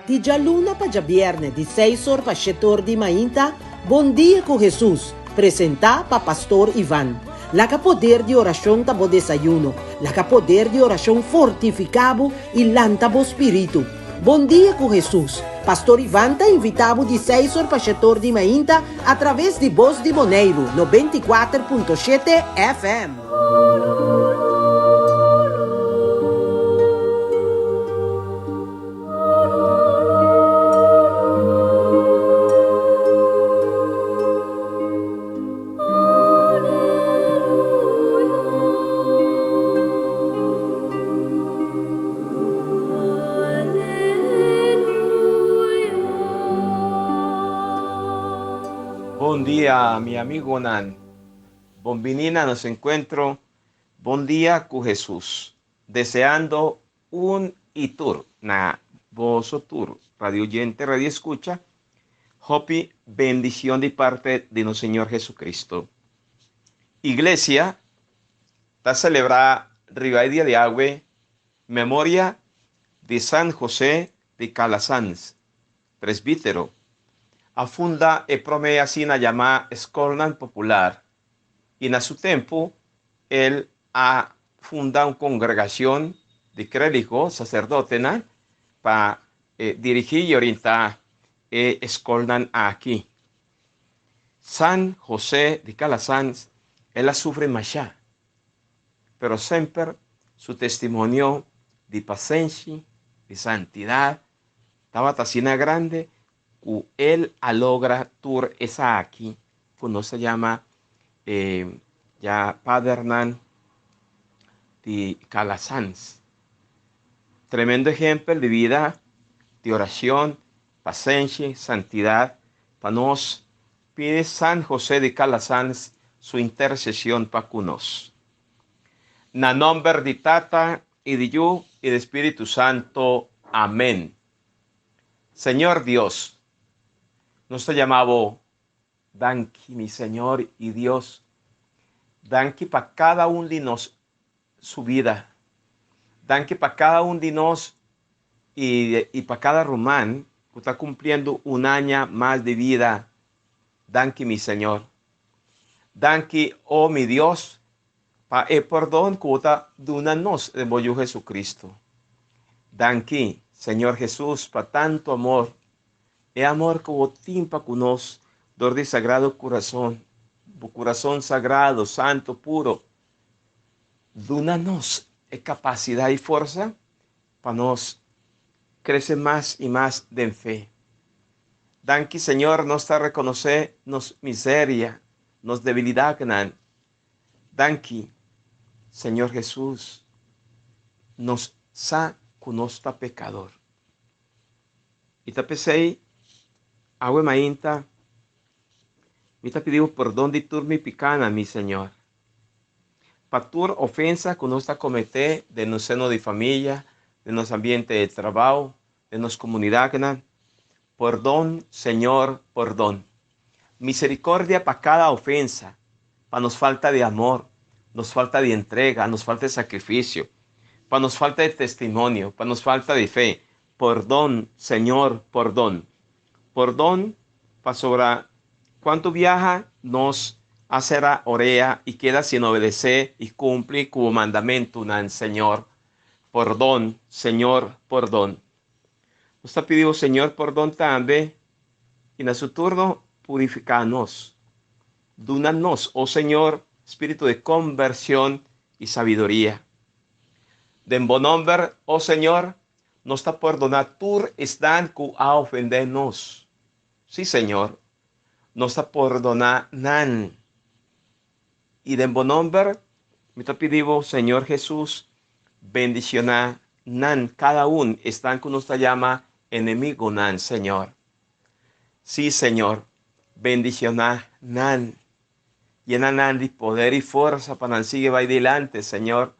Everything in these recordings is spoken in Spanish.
Di già luna pa già viernes, di 6 pa 7 di mainta, Bon dia con Jesus, presenta pa Pastor Ivan. La ca poder di oración tabo desayuno, la ca poder di oración fortificabo il lantabo spiritu. Bon dia con Jesus. Pastor Ivan ta invitavo di 6 pa 7 di mainta através di Voz di Moneiro, 94.7 FM. Buen día, mi amigo Nan. Bienvenida a nuestro encuentro. Buen día con Jesús. Deseando un itur na vosso tour. Radio oyente, radio escucha. Hopi bendición de parte de nuestro Señor Jesucristo. Iglesia, está celebrada Rivadia de Agüe, memoria de San José de Calasanz, presbítero. Afunda e promea así na llamada escola popular. Y en su tiempo, él ha fundado una congregación de clérigos, sacerdotes, para dirigir y orientar escola aquí. San José de Calasanz, él sufre machá, pero siempre su testimonio de paciencia, de santidad, estaba tasina grande, que él logra tour esa aquí, que no se llama ya Padre Hernán de Calasanz. Tremendo ejemplo de vida, de oración, paciencia, santidad. Para nos pide San José de Calasanz su intercesión para nos. Na nombre de Tata y de Yo y de Espíritu Santo. Amén. Señor Dios, nos te llamamos danki, mi Señor y Dios. Danki para cada uno de nos su vida. Danki para cada uno de nos y para cada román que está cumpliendo un año más de vida. Danki, mi Señor. Danki, oh mi Dios, para el perdón que está dándonos de Boyo Jesucristo. Danki, Señor Jesús, para tanto amor. El amor que vos timpa con nos, dor de sagrado corazón, corazón sagrado, santo, puro. Dúnanos capacidad y fuerza para nos crecer más y más de fe. Danki, Señor, nos está reconocer nos miseria, nos debilidad. Danki, Señor Jesús, nos sa con nuestra pecador. Y te pensé, agua mainta, me te pedimos perdón de turmi picana, mi Señor. Para tu ofensa que nos está comete de nuestro seno de familia, de nuestro ambiente de trabajo, de nuestra comunidad. Perdón, Señor, perdón. Misericordia para cada ofensa, para nos falta de amor, nos falta de entrega, nos falta de sacrificio, para nos falta de testimonio, para nos falta de fe. Perdón, Señor, perdón. Perdón para sobre cuánto viaja nos hacerá orea y queda sin obedecer y cumplir como mandamiento, Señor. Perdón, Señor, perdón. Nos está pidiendo, Señor, perdón también. Y en su turno, purificarnos. Dúnanos, oh Señor, espíritu de conversión y sabiduría. De buen nombre, oh Señor, nos está perdonando tú están que a ofendernos. Sí, Señor, nos está perdonando. Y de buen nombre, me te pedimos, Señor Jesús, bendicionar cada uno están que nos llama enemigo, Señor. Sí, Señor, bendicionar llena de poder y fuerza para seguir adelante, Señor.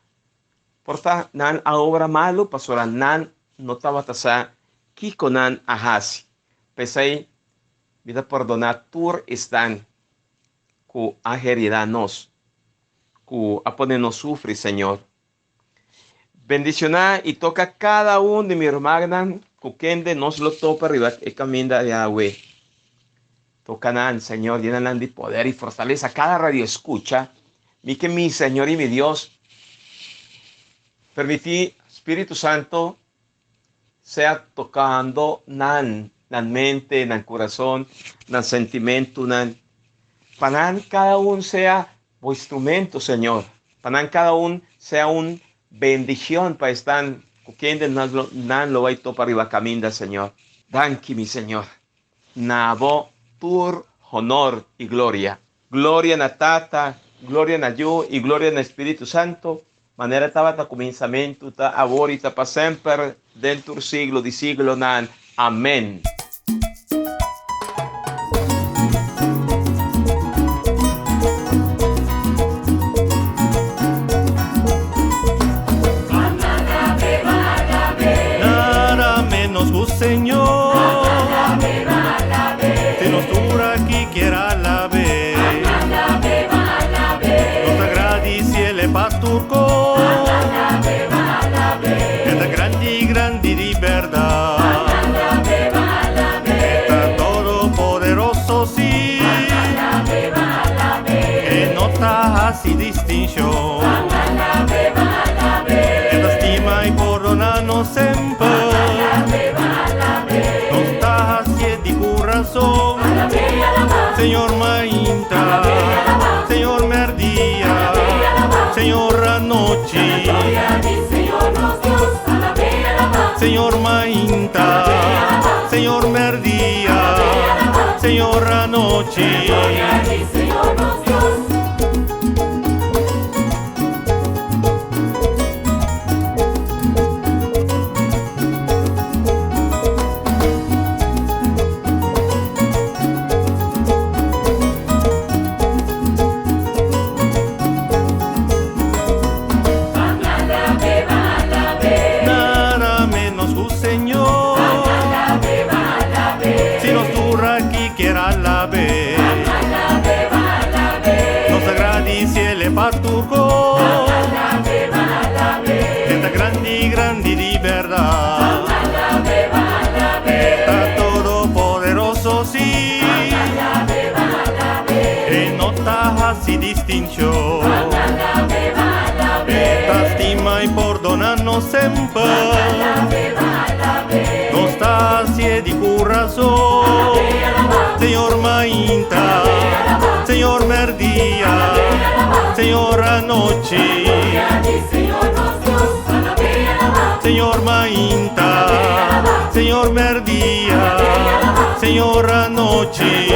Por esta a obra malo, pastora no estaba tasa kiko ahasi. Pesai, vida perdonar tur están que a nos, que a ponernos sufrir, Señor. Bendicionar y toca cada uno de mi hermana kukende nos lo topa arriba y camina de Yahweh. Tocanan, Señor, llenan de poder y fortaleza cada radio escucha. Mi Señor y mi Dios, permití, Espíritu Santo, sea tocando nan mente, nan corazón, nan sentimiento, panan cada uno sea un instrumento, Señor. Panan cada uno sea una bendición para estar quien nan lo va a topar arriba caminda, Señor. Danki, mi Señor. Nabo tur honor y gloria. Gloria na Tata, gloria na Yo y gloria na Espíritu Santo. Manera estaba ta comenzamiento, ta ahorita para siempre, dentro siglo di siglo nan. Amén. Señor, si nos dura aquí quiera la ver, nos agradece el pasturco, esta grande de verdad, está todopoderoso, sí, que no está así distinción, esta estima y perdonarnos siempre. Señor Mainta, Señor Merdía, Señor Anoche, Señor Mainta, Señor Merdía, Señor Anoche. Pasturco, esta grande de verdad, está todopoderoso, sí, que no está así distinción, esta estima y perdonarnos siempre, no está así de corazón, Señor Mainta, Señor Merdía, Señor Anoche, Señor Mainta, Señor Merdía, Señor Anoche.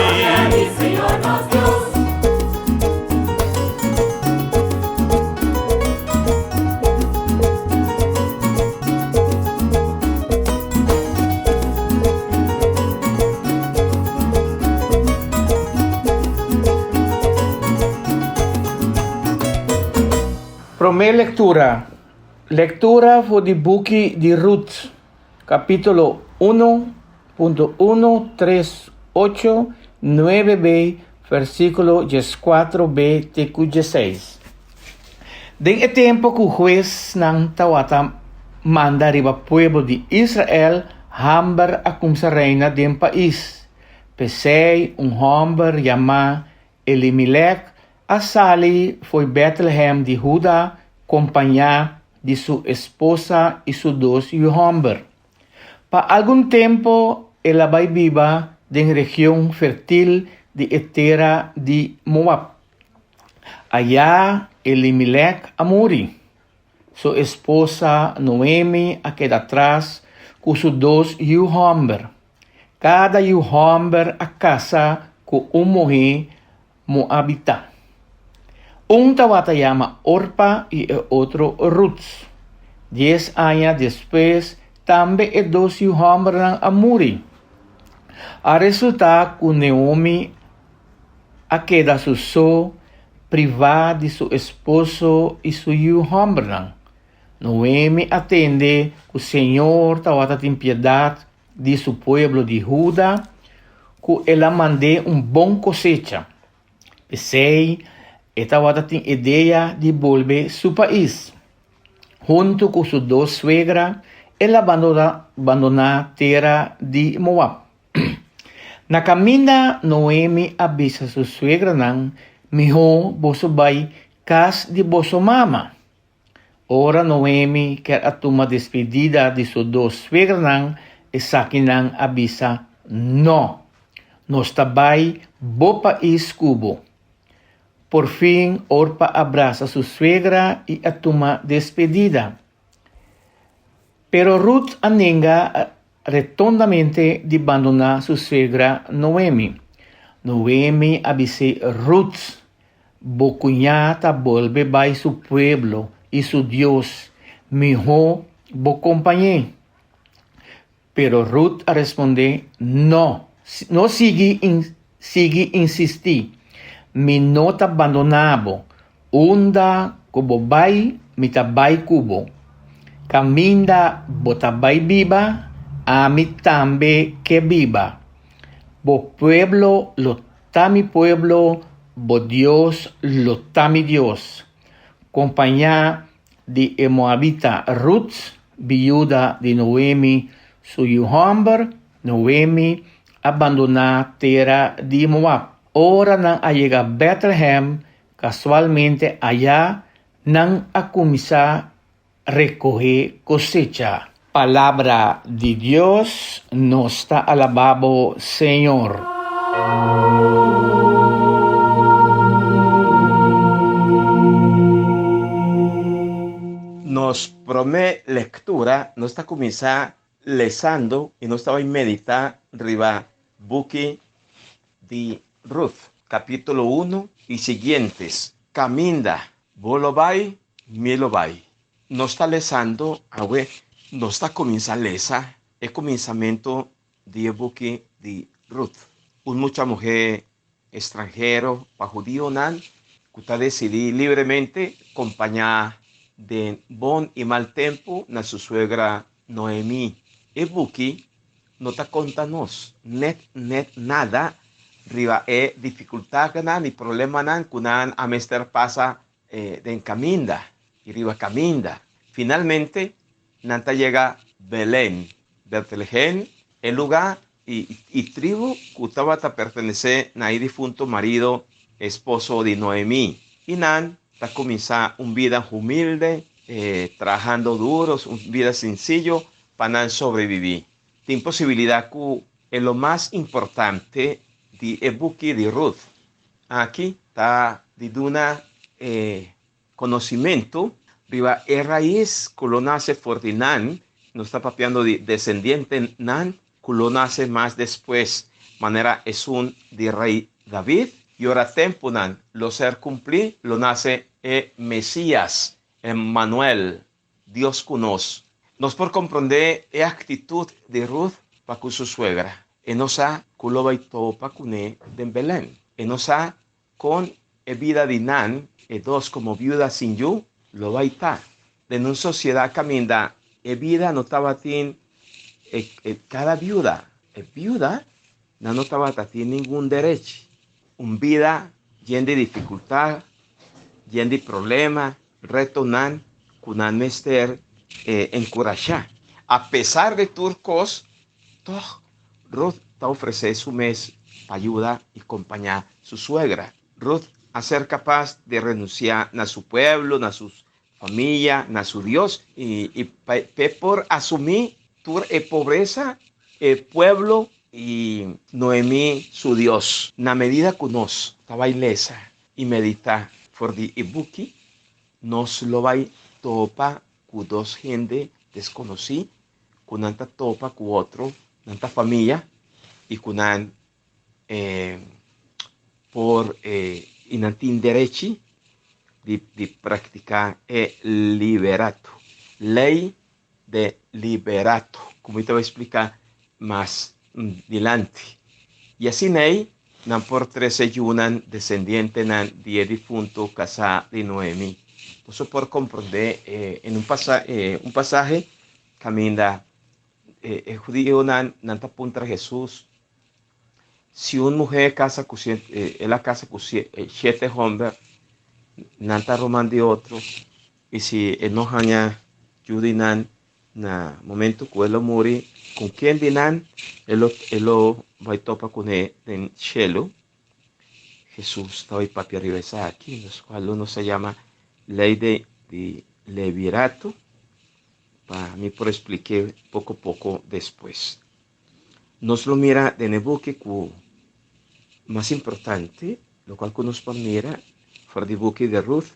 Primeira lectura. Lectura fue del book de Ruth, capítulo 1.138.9b, versículo 14b te 16. Den el tiempo que el juez ng Tawata manda riba pueblo de Israel hamber a cum sa reina del país. Pesei hombre llamado Elimelech a Sali foi Bethlehem de Judá, companhia de sua esposa e seus 2 hijos. Pa algum tempo, ela vai viva em região fértil de terra de Moab. Allá, Elimelech amori. Sua esposa Noemi a queda atrás com seus 2 hijos. Cada hijo a casa com mulher moabita. Un tawata llama Orpa y el otro Ruth. 10 años después, también el 2 hijos a morir. A resultar que Naomi a queda su privada de su esposo y su hijo. Noemi atende que el Señor tawata tem piedad de su pueblo de Judá, que ela mande bom cosecha. Pesei, ela tem ideia de volver seu país. Junto com suas 2 suegras, él abandona tierra de Moab. Nakamina Noemi avisa su suegra nang miho boso bay kas di boso mama. Ora Noemi quer atuma despedida de su dos suegra nang esaki nang avisa no. Nos tabay bo país kubo. Por fin Orpa abraza a su suegra y atuma despedida. Pero Ruth anega retondamente de abandonar a su suegra Noemi. Noemi avise Ruth, bo cuñata vuelve by su pueblo y su Dios, mijo bo compañé. Pero Ruth responde, no sigue insistir, mi no te abandonabo, unda kubo bay, mi tabay kubo. Caminda botabay viva, a mi tambe que viva. Bo pueblo lo ta mi pueblo, bo Dios lo ta mi Dios. Compañía de Moabita Ruth, viuda de Noemi, su hombre, Noemi abandona tierra de Moab. Ora nang llega a Bethlehem, casualmente allá nang akumisa recoge cosecha. Palabra de Dios, nos está alabado, Señor. Nos promete lectura, nos está comenzando lesando y nos estaba en meditar riba buque de Ruth, capítulo 1 y siguientes. Caminda, bolobay, milobay. Nos está lesando, nos está comenzando a lesa el comenzamiento de buque de Ruth. Mucha mujer extranjero, pa judío nan, que está decidido libremente acompañar de bon y mal tiempo na su suegra Noemi. El buque no está contanos net nada riba dificultad nan ni problema nan kunan a mester pasa de caminda y riba caminda. Finalmente nanta llega Belén, Bethlehem, el lugar y tribu que estaba a pertenecer a difunto marido, esposo de Noemí. Y nan está comenzando una vida humilde, trabajando duros, una vida sencillo para sobrevivir. Tiene posibilidad que es lo más importante de el buque de Ruth. Aquí está de una conocimiento, riba raíz que lo nace Fortinan, no está papeando de descendiente nan, que lo nace más después, manera es un de rey David, y ahora tiempo nan, lo ser cumplir, lo nace Mesías, Emmanuel, Dios conoce. Nos por comprender la actitud de Ruth para con su suegra. Y nos ha que lo va y topa con de Belén. Y nos ha con vida de nan, y dos como viuda sin yo, lo va y ta. En una sociedad caminda, vida no estaba tin, cada viuda no estaba tin ningún derecho. Un vida llena de dificultad, llena de problemas, reto nan, kunan mester encorajar. A pesar de turcos, Ruth te ofrece su mes para ayudar y acompañar a su suegra. Ruth a ser capaz de renunciar a su pueblo, a su familia, a su Dios y por asumir tu pobreza, el pueblo y Noemí su Dios. Na medida que nos estaba ilesa y medita por di ibuki, nos lo va a topa con dos gente desconocida, con nanta topa con otro, nanta familia y con por inantin derechi de practicar el liberato, ley de liberato, como te voy a explicar más adelante. Y así nan por 13 yunan descendiente nan de difunto casa de Noemi. Eso por comprender en un pasaje caminda el judío nan ta punta Jesús. Si una mujer casa con la casa con 7 hombres, nanta roman de otro, y si no hanya judinan na momento que ele morre, com quem dinan, ele vai topa com ele em cielo. Jesús está hoy para regresar aquí, los cual uno se llama ley de Levirato. Para mí, por expliqué poco a poco después. Nos lo mira de nebuque que más importante, lo cual que nos mira, fuera de buque de Ruth,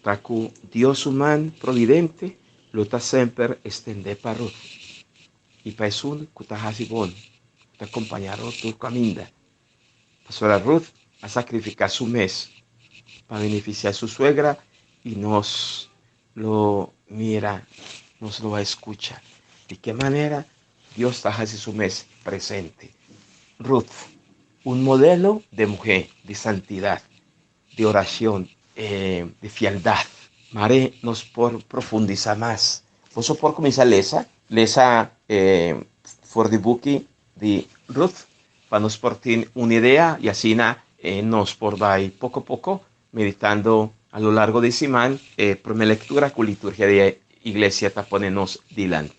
para que Dios humano providente lo está siempre extende para Ruth. Y para eso, que está así bueno, te acompañaron tu camino. Pastora Ruth a sacrificar su mes para beneficiar a su suegra y nos lo mira, nos lo escucha. ¿De qué manera Dios está haciendo su mes presente? Ruth, un modelo de mujer, de santidad, de oración, de fieldad. Mare nos por profundizar más. Vos por comenzar lesa for the book de Ruth, para nos portar una idea y así nos por vai poco a poco meditando a lo largo de semana por mi lectura con liturgia de iglesia está ponernos delante.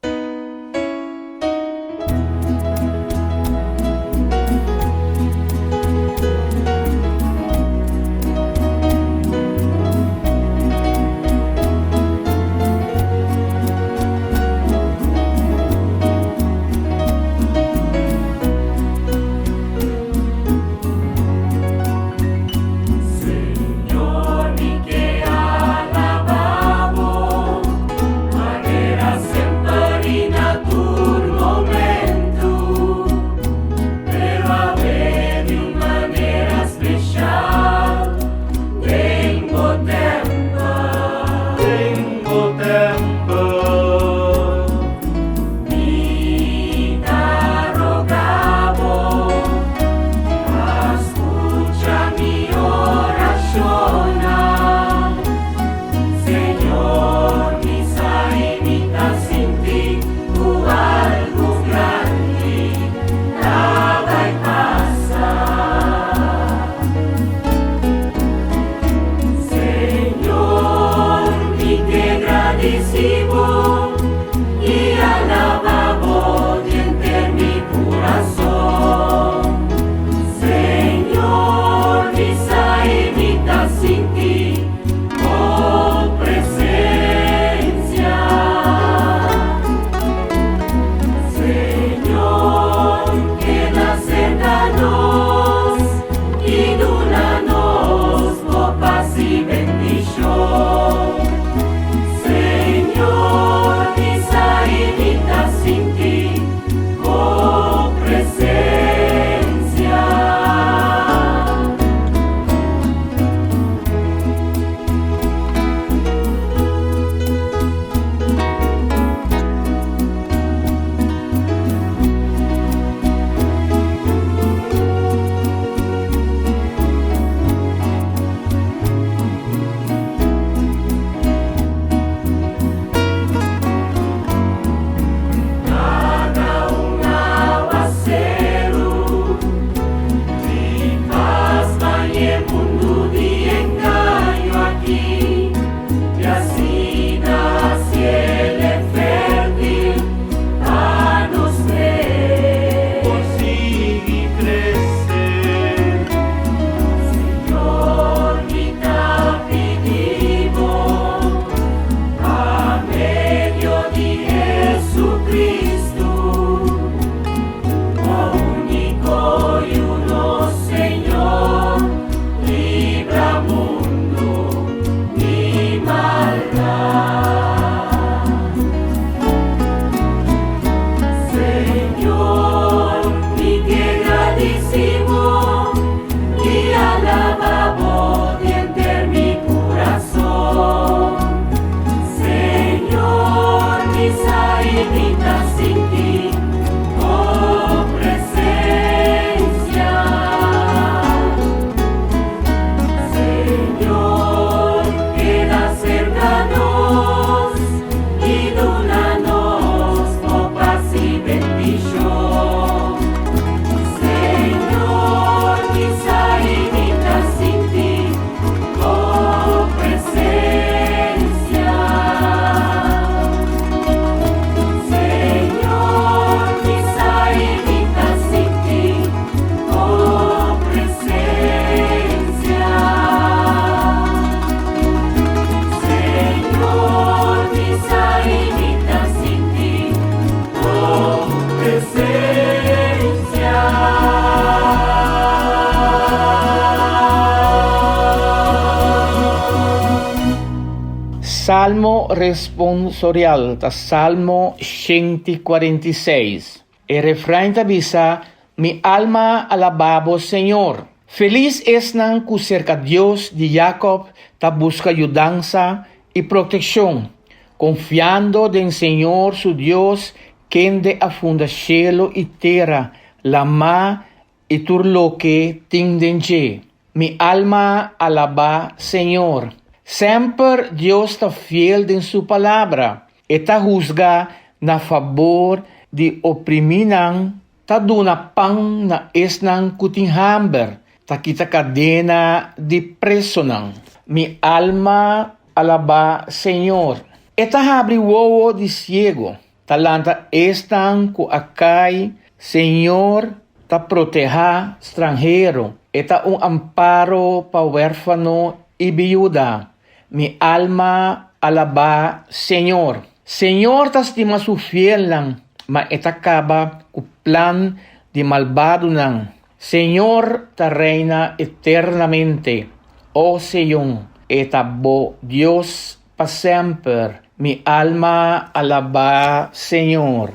Salmo responsorial, ta Salmo 146. El refrán tabisa, mi alma alababo Señor. Feliz es nan ku cerca Dios de Jacob, ta busca ayudanza y protección, confiando en Señor su Dios, quien de afunda cielo y tierra, la ma y turloque tindenje. Mi alma alaba Señor. Sempre Dios está fiel en su palabra. Eta juzga na favor de opriminan, ta duna pang na esnan kutinghamber, ta kita cadena de presonan. Mi alma alaba Señor. Eta abri wowo de ciego, talanta estan ku akai, Señor, ta proteja extranjero. Eta un amparo pa huérfano y viuda. Mi alma alaba Señor. Señor ta estima su fiel nan, ma eta acaba ku plan de malvado nan. Señor ta reina eternamente. Oh Señor, eta bo Dios pa siempre. Mi alma alaba Señor.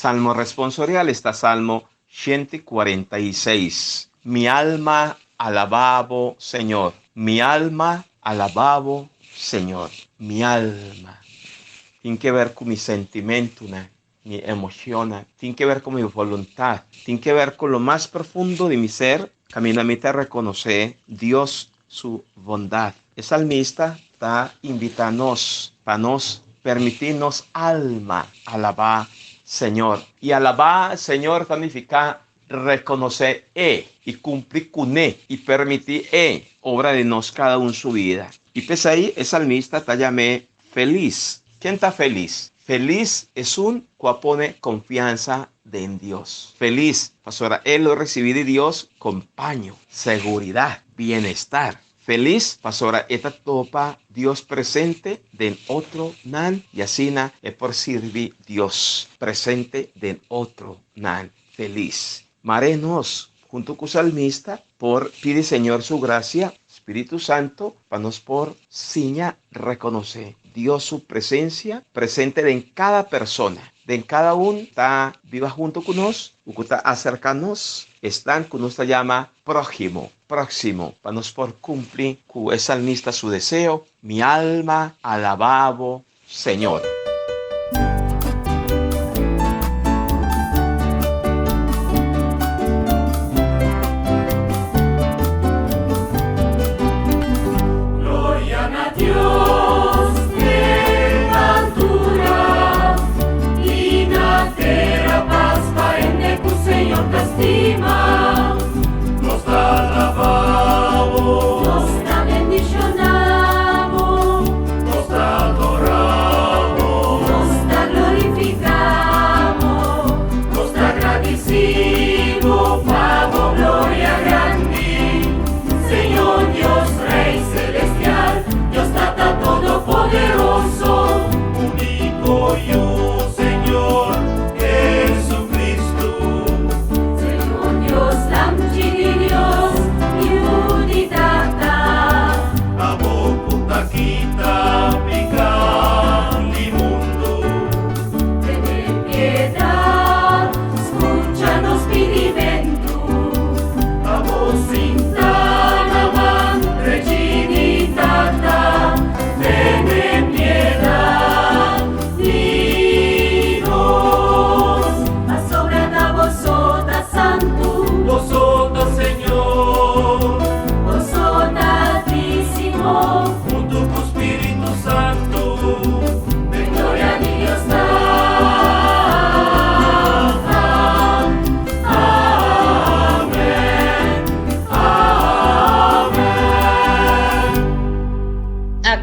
Salmo responsorial está Salmo 146. Mi alma alababo Señor. Mi alma alababo Señor. Mi alma. Tiene que ver con mi sentimiento, mi emoción. Tiene que ver con mi voluntad. Tiene que ver con lo más profundo de mi ser. Caminamita a reconocer Dios su bondad. El salmista está invitándonos para nos permitirnos alma alabar Señor. Y alabar Señor significa reconocer y cumplir con y permitir obra de nos cada uno su vida. Y pues ahí el salmista está llamé feliz. ¿Quién está feliz? Feliz es un que pone confianza en Dios. Feliz, pastora, él lo recibí de Dios con paño, seguridad, bienestar. Feliz, pastora, esta topa Dios presente den otro nan y así es por servir Dios presente den otro nan. Feliz. Marenos, junto con salmista, por pide Señor su gracia, Espíritu Santo, para nos por seña reconocer Dios su presencia presente en cada persona. De cada uno está viva junto con nosotros, está acercarnos, están con nuestra llama próximo, para nos por cumplir con el salmista su deseo, mi alma alababo Señor.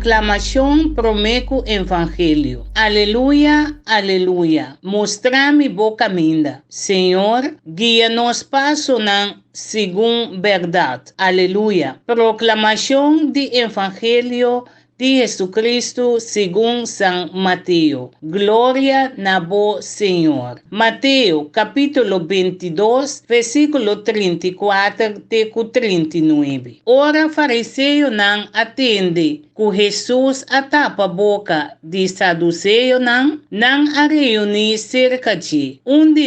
Aclamación promeco evangelio. Aleluya, aleluya. Mostra mi boca minda. Señor, guía-nos paso nan según verdad. Aleluya. Proclamación de evangelio de Jesucristo según San Mateo. Gloria na vos, Señor. Mateo capítulo 22, versículo 34 teco 39. Ora fariseu não atende que Jesus atapa a boca de saduceu não a reunir cerca de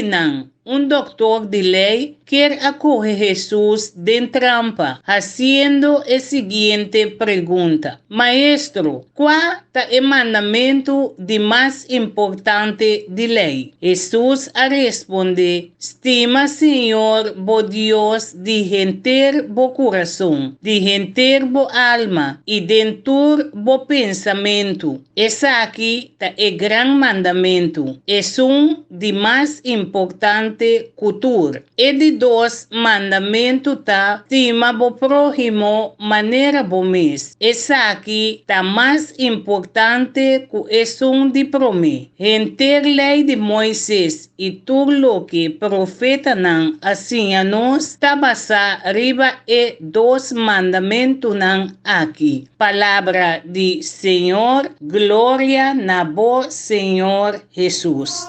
não. Doctor de lei quer acorrer Jesus de trampa, haciendo a seguinte pergunta: Maestro, qual é o mandamento de mais importante de lei? Jesus a responder: Estima, Senhor, bo Deus, de inteiro bo coração, de inteiro bo alma e dentro bo pensamento. Essa aqui é grande mandamento. É de mais importante cultura. E de dois mandamentos estima bo próximo maneira bo mês. Essa aqui mais importante que de promê. Enter lei de Moisés e tudo que profeta não assim a nós basa riba e dois mandamentos não aqui. Palavra de Senhor, glória na voz Senhor Jesus.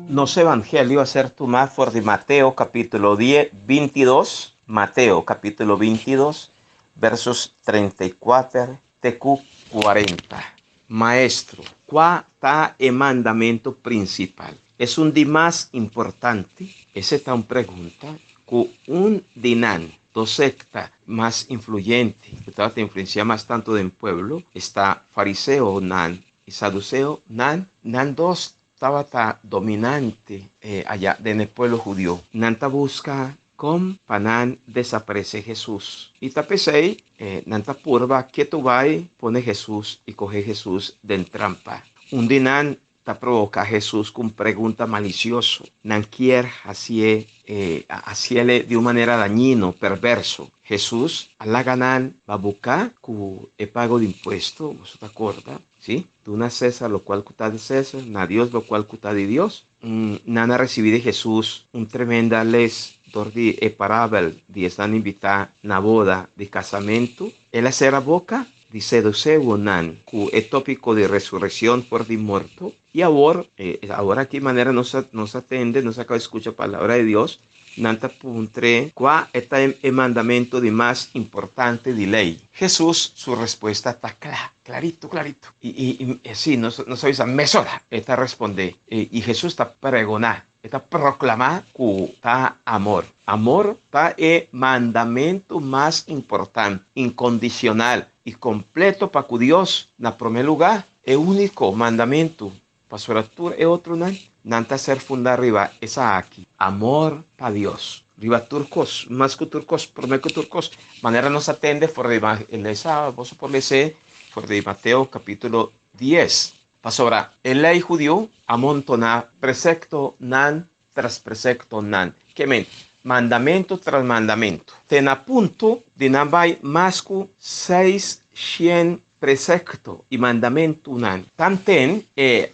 Nos evangelio acerca más por de Mateo capítulo 10, 22, Mateo capítulo 22, versos 34 tecu 40. Maestro, ¿cuál está el mandamiento principal? Es un de más importante. Esa es una pregunta que un dinan, dos sectas más influyentes, que te influencia más tanto del pueblo, está fariseo nan y saduceo nan dos estaba dominante allá en el pueblo judío. Nanta busca cómo panan desaparece Jesús. Y tapesei, nanta purva que tú vas, pone Jesús y coge Jesús de trampa. Un dinan ta provoca a Jesús con pregunta malicioso. Nan quiere hacerle de una manera dañino, perverso. Jesús, a la ganan, va a buscar el pago de impuestos, ¿vos te acuerdas? ¿Sí? Tú na César, lo cual cuta de César, na Dios, lo cual cuta de Dios. Nana recibí de Jesús un tremenda les de parábola de están invitados na boda de casamento. Él hace la boca de seduceu nan, cu el tópico de resurrección por de muerto. Y ahora aquí manera nos atende, nos acaba de escuchar palabra de Dios. Nanta puntre, ¿cuál está el mandamiento de más importante de ley? Jesús, su respuesta está clarito. Y sí, no sabes, mesora, está responde. Y Jesús está pregonar, está proclamar que está amor. Amor está el mandamiento más importante, incondicional y completo para que Dios, en primer lugar, el único mandamiento. Para su altura es otro nanta ser fundar arriba, esa aquí. Amor para Dios. Riba turcos, más que turcos, prometo turcos. Manera nos atende por de Mateo capítulo 10. Pasora, el ley judío amontona precepto nan tras precepto nan. Que men, mandamento tras mandamento. Ten a punto de nabai más que 600 precepto y mandamento unan. Tanten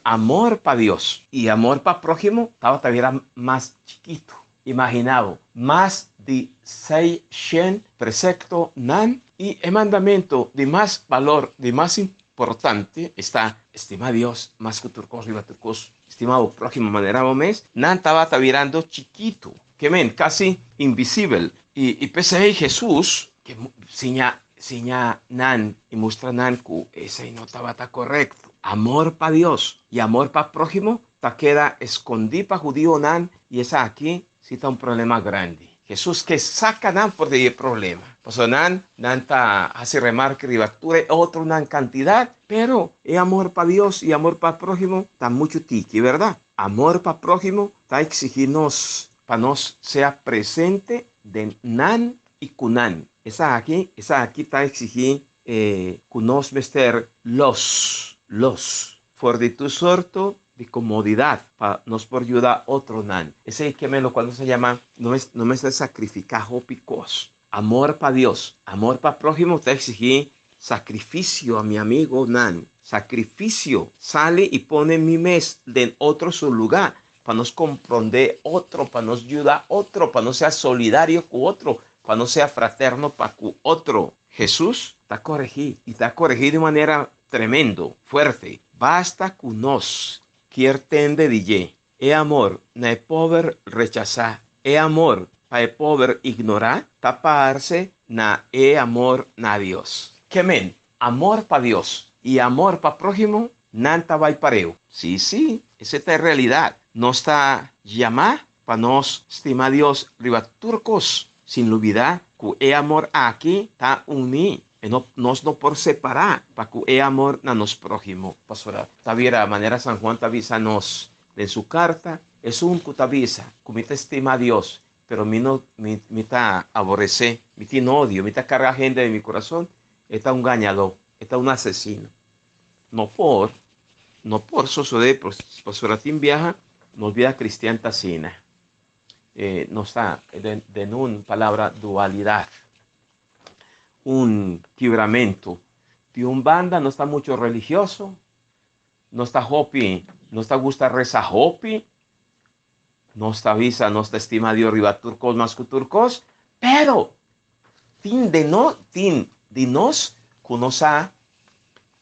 amor para Dios y amor para prójimo estaba todavía más chiquito. Imaginado, más de 600 precepto nan y el mandamento de más valor, de más importante está estima a Dios más que turcos, riba turcos, estimado prójimo manera mes, nan estaba virando chiquito, que men, casi invisible. Y pese a Jesús, que seña nan y muestra nan que ese no estaba correcto. Amor para Dios y amor para prójimo ta queda escondido para judío nan y esa aquí sí está un problema grande. Jesús que saca nan por el problema. Pues nan ta hace remarque de factura otro nan cantidad, pero el amor para Dios y amor para prójimo está mucho tiki, ¿verdad? Amor para prójimo está exigirnos para nos sea presente de nan y kunan. Esa aquí está exigiendo que nos mester los, por de tu sorto de comodidad, para nos por ayudar otro nan. Ese que me lo cual se llama, no me está sacrificando picos. Amor para Dios, amor para prójimo, está exigiendo sacrificio a mi amigo nan. Sacrificio, sale y pone mi mes de otro su lugar, para nos comprender otro, para nos ayudar otro, para no ser solidario con otro, para no ser fraterno para con otro. Jesús está corregido y está corregido de manera tremendo, fuerte. Basta con nos, quier tende DJ. É amor, na é pobre rechazar. É amor, para é pobre ignorar, taparse, na é amor na Dios. Que men, amor para Dios y amor para prójimo, nanta vai pareo. Sí, esa es la realidad. No está llamar para nos estimar a Dios riba turcos, sin olvidar que el amor aquí está unido. Nos no por separar para que el amor na nos prójimo. Pastora, tabiera manera San Juan avisa nos en su carta, es un que avisa, que me estima a Dios, pero me está aborrecer, me tiene odio, me está carga gente de mi corazón, está un engañador, está un asesino. No por suceder, pastora Tim viaja, nos vida cristiana tasina. No está de una palabra dualidad, un quebramento. De un banda no está mucho religioso, no está hopi, no está gusta reza hopi, no está visa, no está estima Dios riba turcos más que turcos, pero tin de nos que nos a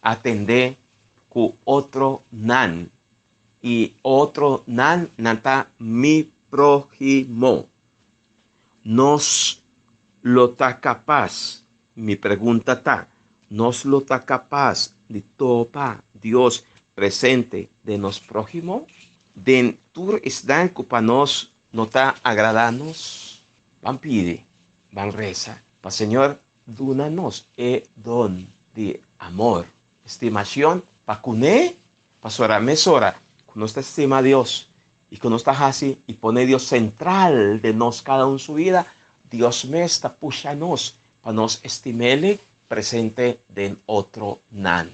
atender que otro nan y otro nan nanta mi prójimo. Nos lo está capaz, mi pregunta está, nos lo está capaz de topa Dios presente de nos prójimo, de tur están que para nos no está agradanos, van pide, van reza, para Señor, dúnanos don de amor, estimación, para cuné, para sora mesora, que nos estima a Dios y que nos está así y pone Dios central de nos cada uno en su vida, Dios me está puchanos para nos estimele presente de otro nan.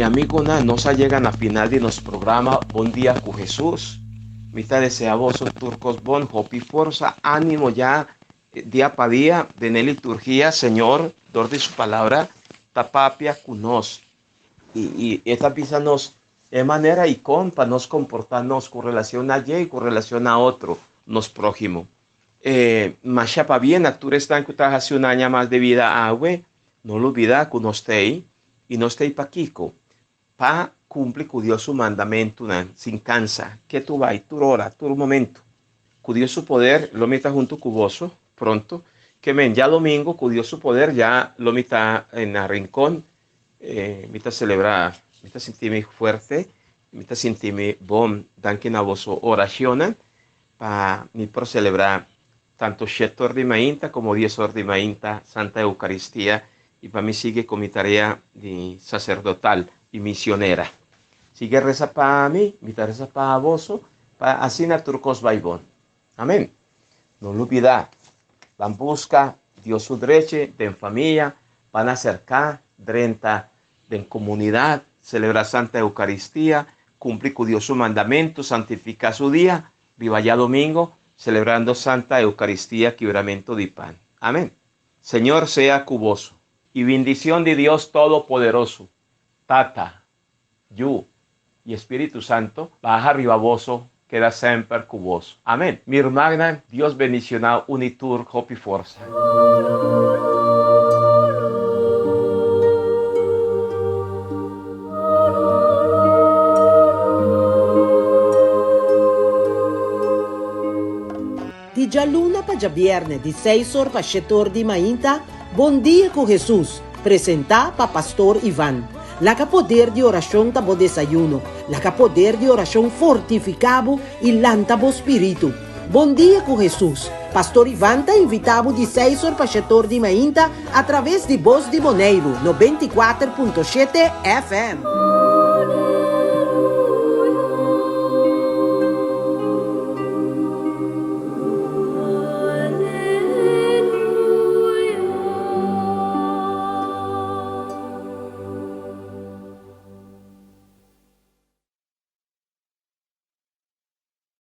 amigo nos llegan a final de nuestro programa Buen Día con Jesús. Mita deseamos turcos bon, hopi fuerza, ánimo ya día para día de la liturgia, Señor, dor de su palabra, tapapia con nos. Y esta pieza nos de manera y para nos comportarnos con relación a ella y con relación a otro, nos prójimo. Mas ya para bien, actor está en que hace un año más de vida agüe, no lo olvida que no esté y no esté pa Kiko, pa cumple con Dios su mandamento, sin cansa, que tú vas, tu hora, tu momento, con Dios su poder, lo meta junto con vos, pronto, que ven, ya domingo, con Dios su poder, ya lo meta en el rincón, meta celebrar, meta sentirme fuerte, meta sentirme bom, dan que na vos oracionan, para ni por celebrar tanto 7 horas de mainta como 10 horas de mainta, Santa Eucaristía, y para mí sigue con mi tarea de sacerdotal y misionera. Sigue reza para mí, mi reza para vos, para así na turcos vaibón. Amén. No lo olvida, van busca Dios su derecho, de en familia, van a acercar, drenta, de en comunidad, celebrar Santa Eucaristía, cumplir con Dios su mandamento, santificar su día, viva ya domingo, celebrando Santa Eucaristía, quebramento de pan. Amén. Señor sea cuboso y bendición de Dios Todopoderoso, Tata, Yu y Espíritu Santo, baja arriba voso, queda siempre cuboso. Amén. Mi hermana, Dios bendicionado, unitur, hopi fuerza. Di già luna pa già viernes, di 6 horas pa 7 horas di mainta, Buen Día con Jesús, presenta pa Pastor Iván. La que poder de oración tabo desayuno, la que poder de oración fortificado y lantabo espíritu. Buen Día con Jesús. Pastor Iván te invitado de 6 horas pa 7 horas di mainta a través de Voz de Boneiro, 94.7 FM.